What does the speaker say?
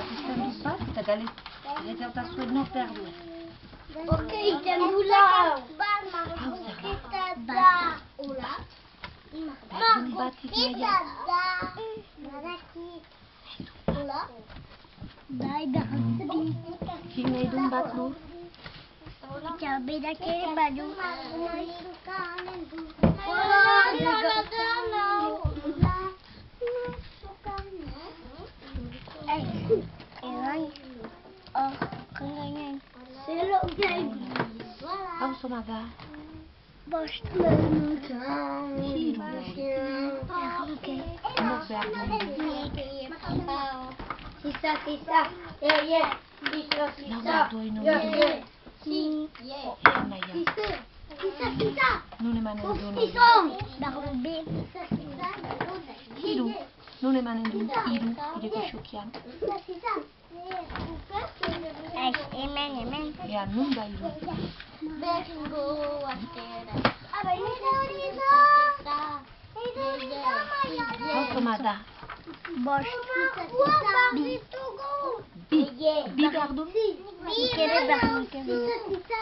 Pisten dut bat, eta galetauta no perdu. Ok, iten dula. Batik naia. Zin nahi duen bat lu. Eta berak ere badu. Hau zoma da. Bost Nok behar duen. Sisa. Lau behar duen nuen. Naia. Sisa. Nun emanen duen. Hiru. Nun emanen duen hiru ireko xokian. Hemen. Ea nun da hiru. Hau zoma da. Bost. Bi behar duen. Ikere behar duen. Sisa.